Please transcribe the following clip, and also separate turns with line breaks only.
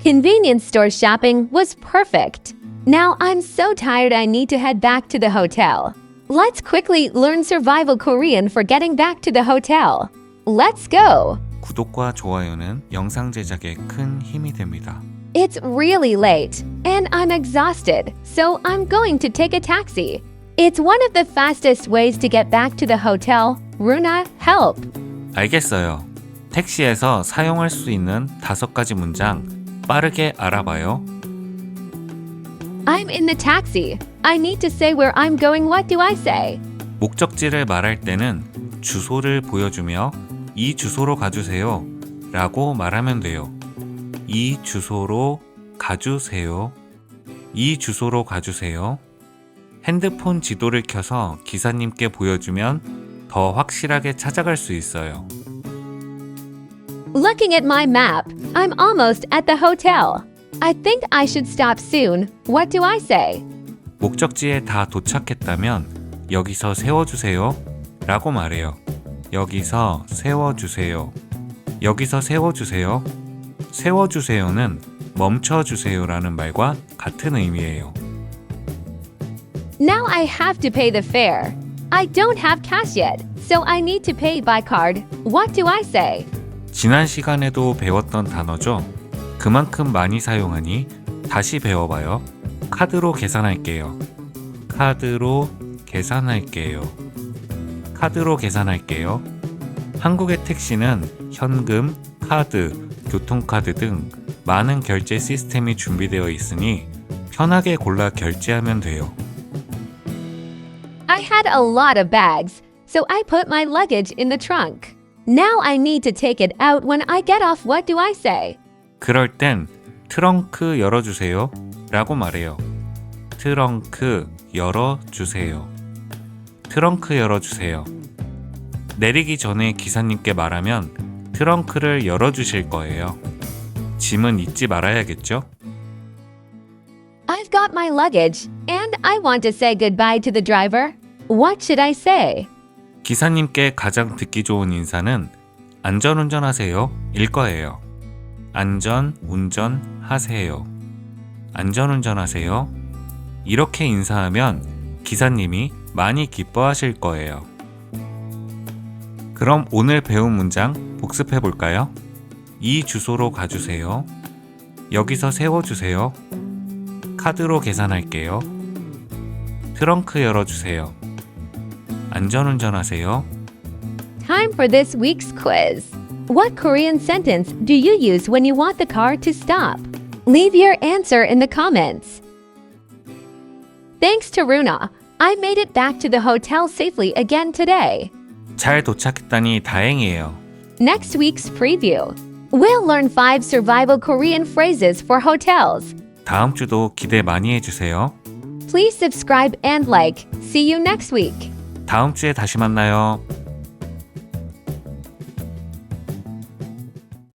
Convenience store shopping was perfect. Now I'm so tired I need to head back to the hotel. Let's quickly learn survival Korean for getting back to the hotel. Let's go!
구독과 좋아요는 영상 제작에 큰 힘이 됩니다.
It's really late, and I'm exhausted, so I'm going to take a taxi. It's one of the fastest ways to get back to the hotel. Runa, help!
알겠어요. 택시에서 사용할 수 있는 5가지 문장 빠르게 알아봐요.
I'm in the taxi. I need to say where I'm going. What do I say?
목적지를 말할 때는 주소를 보여주며 이 주소로 가주세요 라고 말하면 돼요. 이 주소로 가주세요. 이 주소로 가주세요. 핸드폰 지도를 켜서 기사님께 보여주면 더 확실하게 찾아갈 수 있어요.
Looking at my map, I'm almost at the hotel. I think I should stop soon. What do I say?
목적지에 다 도착했다면 여기서 세워주세요 라고 말해요. 여기서 세워주세요. 여기서 세워주세요. 세워주세요는 멈춰주세요라는 말과 같은 의미예요.
Now I have to pay the fare. I don't have cash yet, so I need to pay by card. What do I say?
지난 시간에도 배웠던 단어죠. 그만큼 많이 사용하니 다시 배워봐요. 카드로 계산할게요. 카드로 계산할게요. 카드로 계산할게요. 한국의 택시는 현금, 카드, 교통카드 등 많은 결제 시스템이 준비되어 있으니 편하게 골라 결제하면 돼요.
I had a lot of bags, so I put my luggage in the trunk. Now I need to take it out when I get off. What do I say?
그럴 땐 트렁크 열어주세요 라고 말해요. 트렁크 열어주세요. 트렁크 열어주세요. 내리기 전에 기사님께 말하면 트렁크를 열어주실 거예요. 짐은 잊지 말아야겠죠?
I've got my luggage, and I want to say goodbye to the driver. What should I say?
기사님께 가장 듣기 좋은 인사는 안전운전 하세요 일 거예요. 안전운전 하세요. 안전운전 하세요. 이렇게 인사하면 기사님이 많이 기뻐하실 거예요. 그럼 오늘 배운 문장 복습해 볼까요? 이 주소로 가주세요. 여기서 세워주세요. 카드로 계산할게요. 트렁크 열어주세요. 안전운전 하세요.
Time for this week's quiz. What Korean sentence do you use when you want the car to stop? Leave your answer in the comments. Thanks to Runa, I made it back to the hotel safely again today.
잘 도착했다니 다행이에요.
Next week's preview. We'll learn 5 survival Korean phrases for hotels.
다음 주도 기대 많이 해주세요.
Please subscribe and like. See you next week.
다음 주에 다시 만나요.